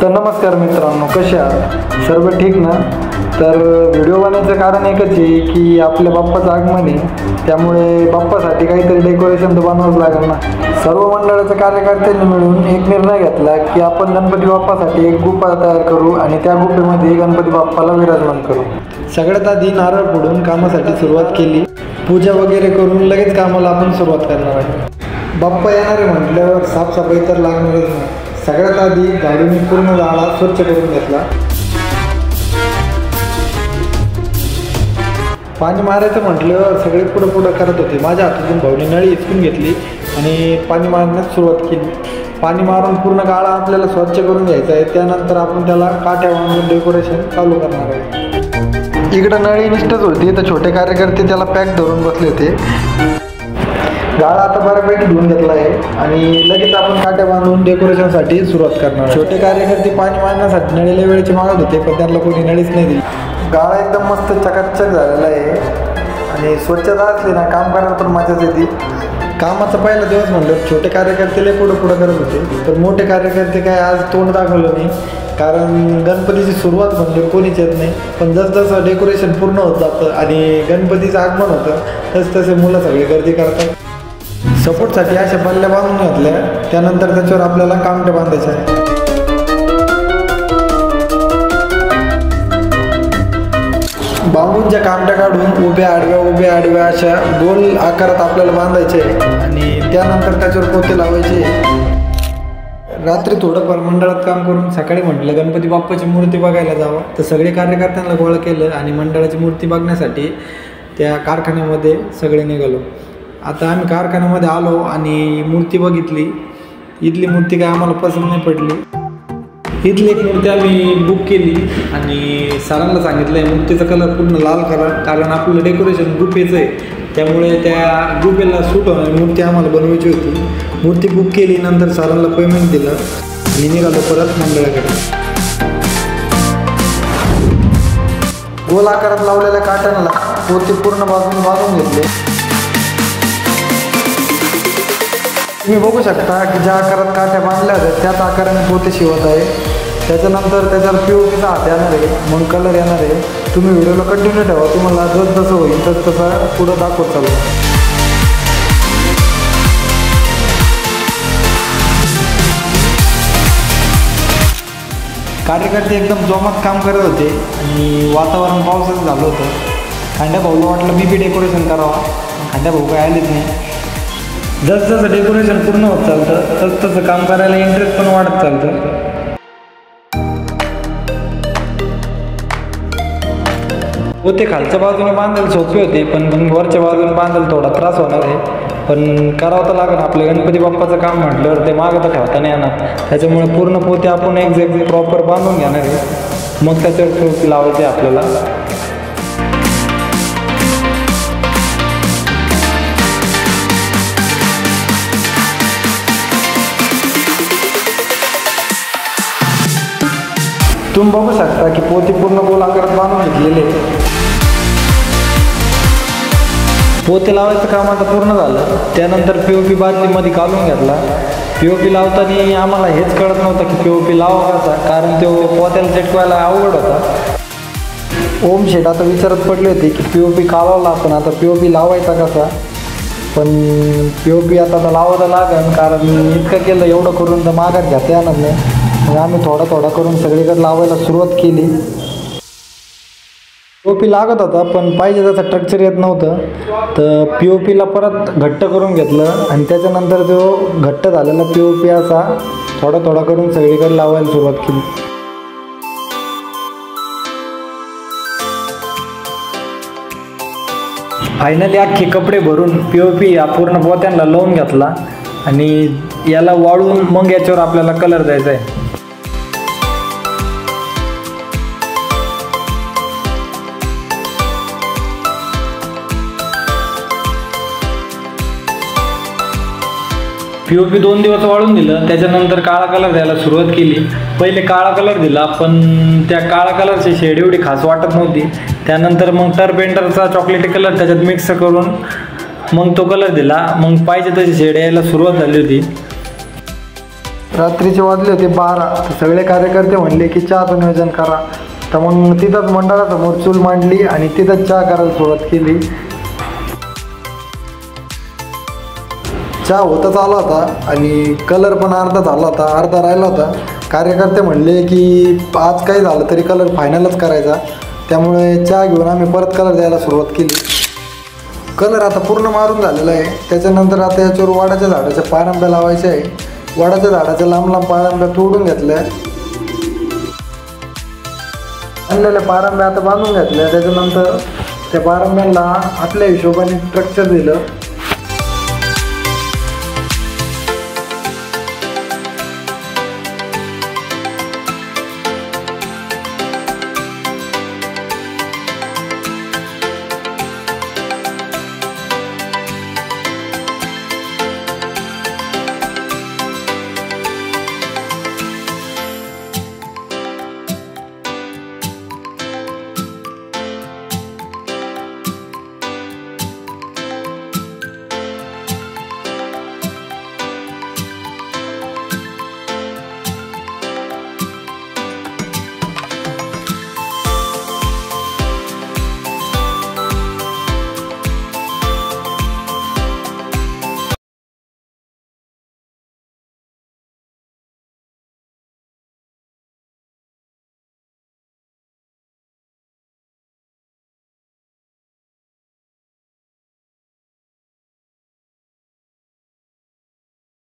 तर नमस्कार मित्रांनो, कसे आहात? सर्व ठीक ना? तर व्हिडिओ बनवायचं कारण एकच आहे की आपल्या बाप्पाचं आगमन आहे, त्यामुळे बाप्पासाठी काहीतरी डेकोरेशन तर बनवावंच लागेल ना. सर्व मंडळाच्या कार्यकर्त्यांनी मिळून एक निर्णय घेतला की आपण गणपती बाप्पासाठी एक गुफा तयार करू आणि त्या गुफेमध्ये गणपती बाप्पाला विराजमान करू. सगळ्यात आधी नारळ फोडून कामासाठी सुरुवात केली. पूजा वगैरे करून लगेच कामाला आपण सुरुवात करणार आहे. बाप्पा येणारे म्हटल्यावर साफसफाई तर लागणारच नाही. सगळ्यात आधी गाडीने पूर्ण जाळा स्वच्छ करून घेतला. पाणी मारायचं म्हटल्यावर सगळे पुढं करत होते. माझ्या हातातून भाऊने नळी हिसकून घेतली आणि पाणी मारण्यास सुरुवात केली. पाणी मारून पूर्ण गाळा आपल्याला स्वच्छ करून घ्यायचा आहे. त्यानंतर आपण त्याला काठ्या बांधून डेकोरेशन चालू करणार आहे. इकडं नळी निष्ठच होती तर छोटे कार्यकर्ते त्याला पॅक धरून बसले होते. गाळा आता बऱ्यापैकी धुवून घेतला आहे आणि लगेच आपण काट्या बांधून डेकोरेशनसाठी सुरुवात करणार. छोटे कार्यकर्ते पाणी मारण्यासाठी नळीला वेळेची मागत होते, पण त्यांना कोणी नळीच नाही दिली. गाळा एकदम मस्त चकाचक झालेला आहे आणि स्वच्छता असली ना काम करायला पण मजाच येते. कामाचा पहिला दिवस म्हणलं छोटे कार्यकर्ते लय पुढं करत होते, तर मोठे कार्यकर्ते काय आज तोंड दाखवलं नाही, कारण गणपतीची सुरुवात म्हणजे कोणीच येत नाही. पण जसं डेकोरेशन पूर्ण होत जातं आणि गणपतीचं आगमन होतं तसे मुलं सगळे गर्दी करतात. सपोर्टसाठी अशा पल्ल्या बांधून घातल्या. त्यानंतर त्याच्यावर आपल्याला कामटे बांधायचे आहे. बांबूंच्या कामट्या काढून उभ्या आडव्या अशा गोल आकारात आपल्याला बांधायचे आणि त्यानंतर त्याच्यावर पोते लावायचे. रात्री थोडंफार मंडळात काम करून सकाळी म्हटलं गणपती बाप्पाची मूर्ती बघायला जावं, तर सगळे कार्यकर्त्यांना गोळा केलं आणि मंडळाची मूर्ती बघण्यासाठी त्या कारखान्यामध्ये सगळे निघालो. आता आम्ही कारखान्यामध्ये आलो आणि मूर्ती बघितली. इथली मूर्ती काय आम्हाला पसंत नाही पडली. इथली एक मूर्ती आम्ही बुक केली आणि सरांना सांगितलं आहे मूर्तीचा कलर पूर्ण लाल करा, कारण आपलं डेकोरेशन गुफेचं आहे, त्यामुळे त्या गुफेला सूट होणारी मूर्ती आम्हाला बनवायची होती. मूर्ती बुक केली. नंतर सरांना पेमेंट दिलं आणि निघालो परत मंडळाकडे. गोल आकारात लावलेल्या काट्यांना पोते पूर्ण बाजून बांधून घेतले. तुम्ही बघू शकता की ज्या आकारात काट्या बांधल्या होत्या त्याच आकाराने पोते शिवत आहे. त्याच्यानंतर त्याच्यावर POPचा हात येणार आहे, मग कलर येणार आहे. तुम्ही व्हिडिओला कंटिन्यू ठेवा, तुम्हाला जसं होईल तसं पुढं दाखवत चालू. कार्यकर्ते एकदम जोमात काम करत होते आणि वातावरण पावसाचं झालं होतं. खांड्या भाऊला वाटलं मी डेकोरेशन करावं, खांड्या भाऊ काय आलेच नाही. जसं डेकोरेशन पूर्ण होत चालतं तसं काम करायला इंटरेस्ट पण वाढत चालतं. पोते खालच्या बाजूने बांधायला सोपे होते, पण वरच्या बाजूने बांधायला थोडा त्रास होणार आहे, पण करावं तर लागेल. आपलं गणपती बाप्पाचं काम म्हटल्यावर ते मागं तर ठेवता नाही येणार, त्याच्यामुळे पूर्ण पोते आपण एक्झॅक्ट प्रॉपर बांधून घेणार आहे. मग त्याच्यावर POP लावायचे आपल्याला. तुम्ही बघू शकता की पोते पूर्ण गोल आकारात बांधून घेतलेले. पोते लावायचं काम आता पूर्ण झालं. त्यानंतर POP बादलीमध्ये काढून घेतला. POP लावताना आम्हाला हेच कळत नव्हतं की POP लावा कसा, कारण तो पोत्याला चिटकवायला अवघड होता. ओम शेठ आता विचारत पडले होते की POP काढवला आपण, आता POP लावायचा कसा. पण POP आता लावायला लागेल, कारण इतकं केलं एवढं करून तर मागात घेता येणार नाही. मग आम्ही थोडा करून सगळीकडे लावायला सुरुवात केली. POP लागत होता, पण पाहिजे तसं स्ट्रक्चर येत नव्हतं, तर POPला परत घट्ट करून घेतलं आणि त्याच्यानंतर जो घट्ट झालेला POP असा थोडा करून सगळीकडे लावायला सुरुवात केली. फायनली अख्खे कपडे भरून POP या पूर्ण पोत्यांना लावून घेतला आणि याला वाळून मग याच्यावर आपल्याला कलर द्यायचा आहे. POP 2 दिवस वाळून दिलं. त्याच्यानंतर काळा कलर द्यायला सुरुवात केली. पहिले काळा कलर दिला, पण त्या काळा कलरची शेड एवढी खास वाटत नव्हती. त्यानंतर मग टर्पेंटरचा चॉकलेटी कलर त्याच्यात मिक्स करून मग तो कलर दिला. मग पाहिजे तशी शेड यायला सुरुवात झाली होती. रात्रीचे वाजले होते 12. तर सगळे कार्यकर्ते म्हणले की चहाचं नियोजन करा. तर मग तिथंच मंडळासमोर चूल मांडली आणि तिथंच चहा करायला सुरुवात केली. चहा होतच आला होता आणि कलर पण अर्धा झाला होता, अर्धा राहिला होता. कार्यकर्ते म्हणले की आज काही झालं तरी कलर फायनलच करायचा. त्यामुळे चहा घेऊन आम्ही परत कलर द्यायला सुरुवात केली. कलर आता पूर्ण मारून झालेला आहे. त्याच्यानंतर आता याच्यावर वडाच्या झाडाच्या पारंब्या लावायच्या आहे. वडाच्या झाडाच्या लांब लांब पारंब्या तोडून घेतल्या, आणलेल्या पारंब्या आता बांधून घेतल्या. त्याच्यानंतर त्या पारंब्यांना आपल्या हिशोबाने स्ट्रक्चर दिलं.